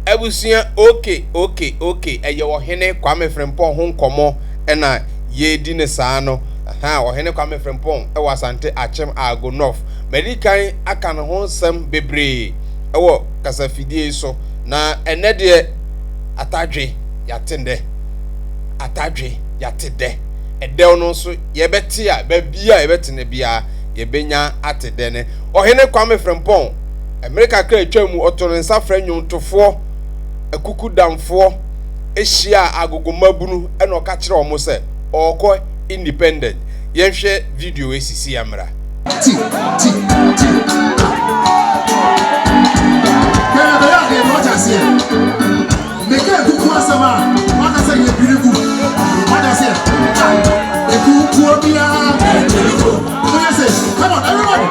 Ebusia okay. Eye Ohene Kwame Frimpong ho nkomo na ye di ne saa no. Ohene Kwame Frimpong e wasante akim ago north. Medikan aka no ho nsem bebre. Ewo kasafidie so na ene de atadwe yatende. Atadwe yatede. Edel no so yebeti a babia yebetene bia yebenya atede ne. Ohene Kwame Frimpong America kra atwam otorensa franyuntofo akuku damfo ehia agogo mabunu ena oka kire omo se okọ independent yenhwe video esisi amra Come on, everybody.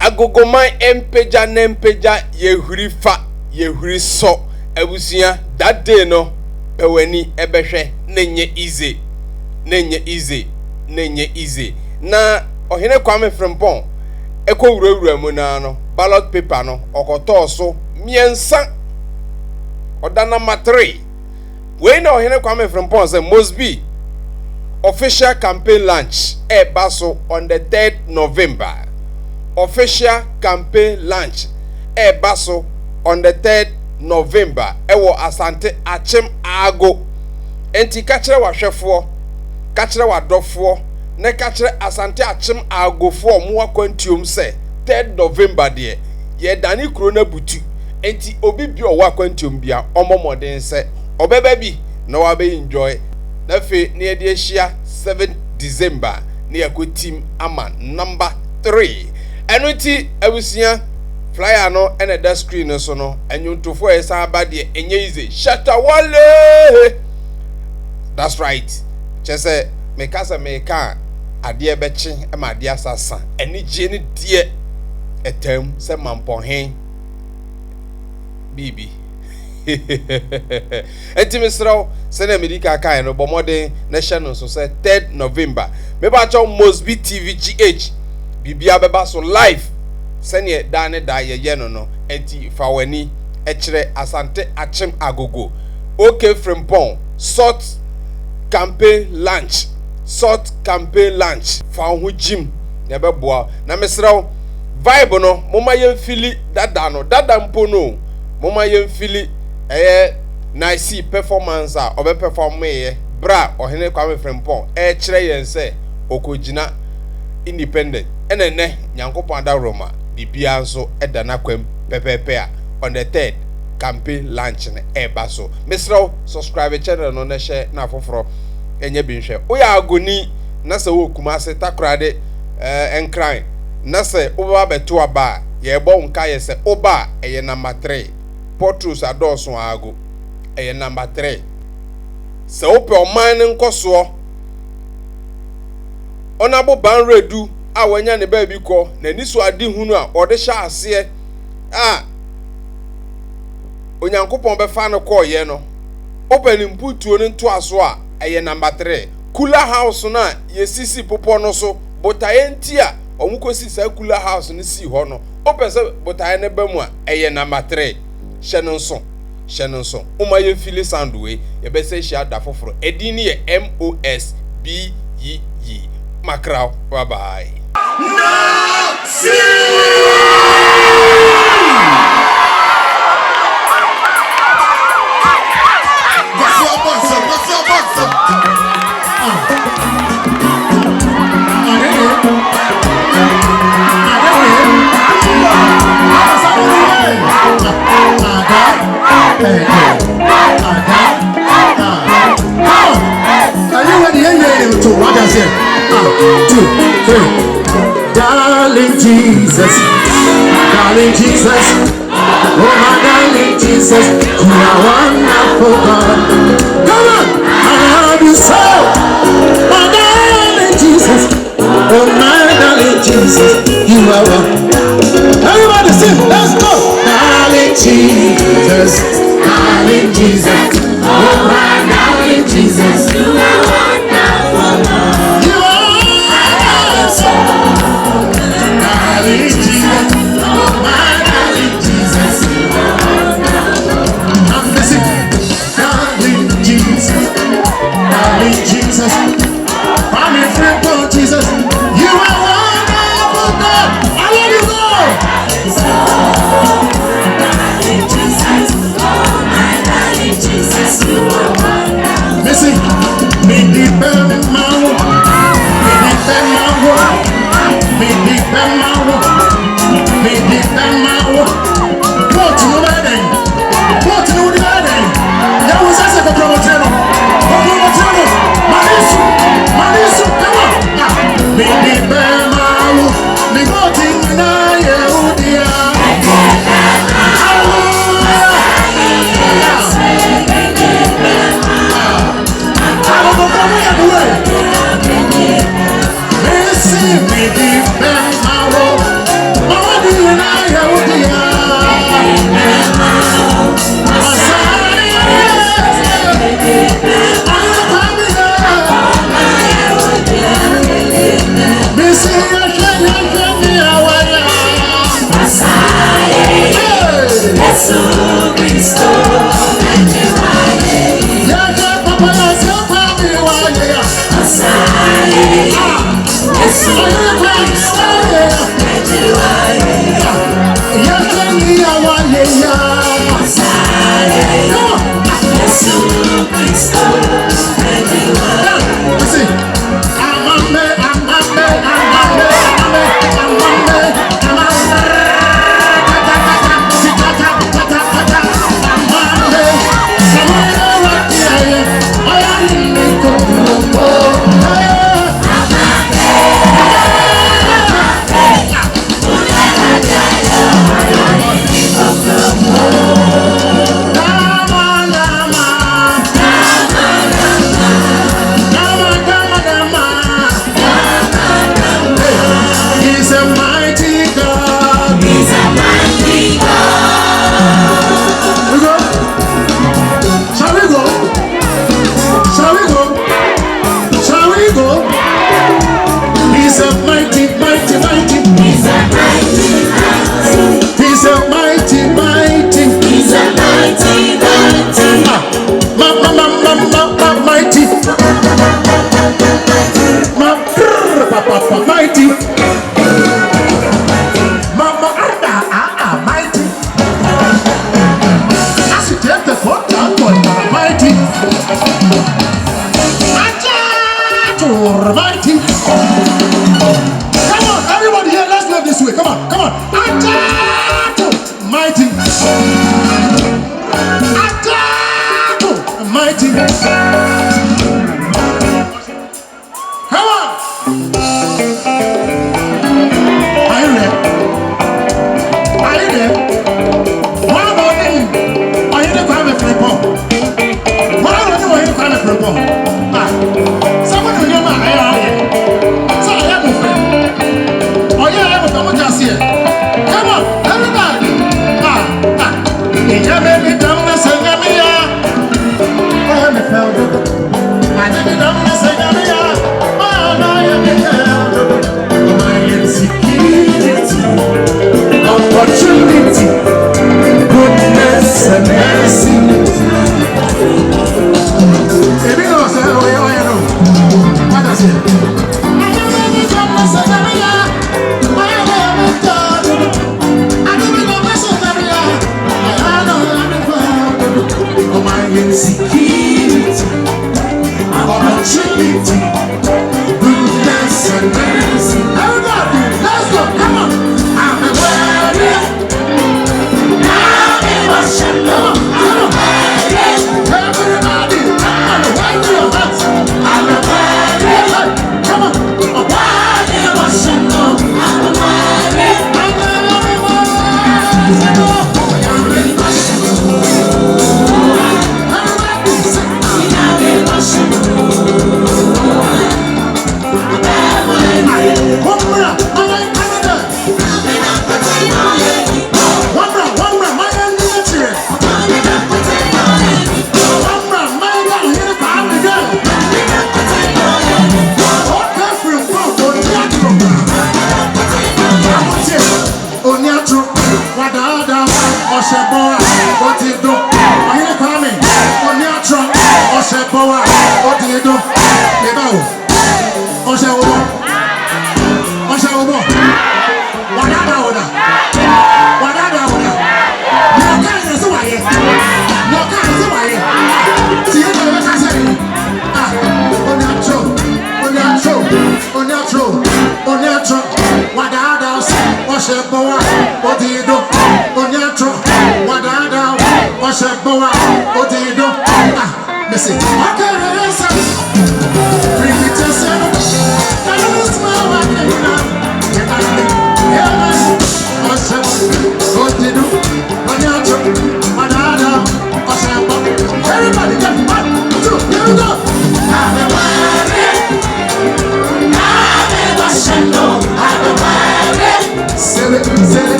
Agogoman empeja yehuri fa yehuri so ebusia that day no peweni ebehwe nenye easy na Ohene Kwame Frimpong eko wurawura mu na no ballot paper no okoto so miensa odana matre we na Ohene Kwame Frimpong say must be official campaign launch baso on the 3rd November. Official campaign launch baso on the 3rd November. Ewo asante akim ago. Enti kachire wa hwefo, kachire wa dofo, ne kachire asante akim agofo mu akwantiom se 3rd November de ye dani kuro na butu. Enti obi bi o akwantiom bia omomoden se obeba bi na wa be enjoy. Na fe ne ye de ahia 7 December ne yakotim ama number 3. Enuti abusia flyer no ene da screen no so no anyuntofo esa abade enye ize Shatta Wale. That's right. Chese meka ade bechi e ma ade asasa eni je ne die etam se mampohen bibi Entimisro sene medika kai no bomode na hye so se 3rd November me ba cho Mosby TV GH bibia beba so live sene dane da ye no enti fa wani e kire asante akim agogo okay Frimpong short campaign launch fa ho gym ne beboa na mesro vibe no moma ye fili dada mpo no moma ye fili nice performance a obe perform me bra Ohene Kwame Frimpong kire yen se okojina independent enene nyankopon da Roma bibia nso eda na kwam pepepe a on the 3rd campaign launch ne baso mesro subscribe channel no na share na foforo enye binhwe oya agoni na se wo kumase takrade enkran na se oba beto aba ye bo nka ye se oba eye number 3 Portus adoso ago eye number 3 se ope oman nkoso onabo ban redu a wanya ne ba bi ko na niso ade hunu a ode sha ase onyankopon be fa no ko ye no open mputuo ne nto aso a eye number 3 cooler house na yesisi popo no so botaye ntia omukosi sa cooler house ne si ho no opese botaye ne bamu a eye number 3 Shenonson uma ye fili sandwe ye be se hia da foforo edini ye MOSBYE Macrao bye bye no see Are you ready? To what I said? 1, 2, 3. Darling Jesus, darling Jesus, oh my darling Jesus, you are wonderful God. Come on, I love you so, my darling Jesus, oh my darling Jesus, you are wonderful. Everybody sing, let's go. Darling Jesus, darling Jesus, oh my darling Jesus, you are wonderful God. You are darling Jesus, oh my darling Jesus, I'm missing. Darling Jesus, darling Jesus, Kwame Frimpong Jesus, you are wonderful God. I love you, Lord. Darling Jesus, oh my darling Jesus, you are wonderful. Missing, me deep in my world, me deep in my world. Me deep in my world, me deep in my world. What you know that? What you know that? That was as a promoter. Marisu, come on. Me deep in my world, me voting na Yehudia. Hallelujah. I don't know how we do it. Me deep in my world, my dear na Yehudia.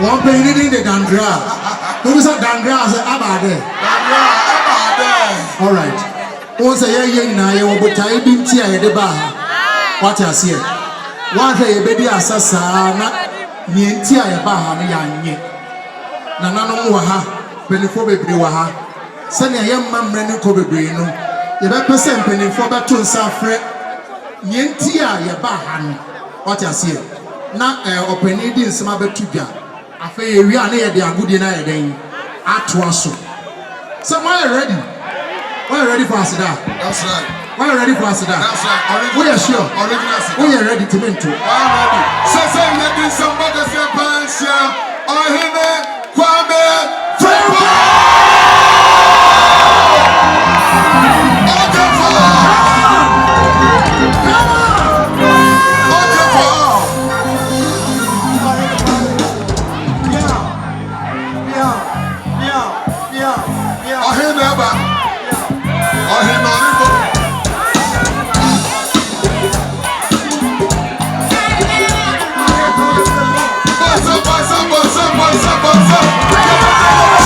One penny in the Dangra. Who is a Dangra? Abade. All right. Once a year, I will tie him tea at the bar. What I see. One day, baby, assassin, not Nientia Baha, Yan. Nanano Waha, Pennyfobe Briwaha. Send a young man, Renny Kobe Brino. You better send Penny for that to Safre. Nientia Yabahan. What I see. Not open it in some other tuga. I feel we are near the good in a day. At once. So, why are you ready? Why are you ready for us? That's right. Why are you ready for us? That's right. We are sure. We are ready to meet you. So, ladies and brothers and parents, Ohene Kwame Frimpong. What's up?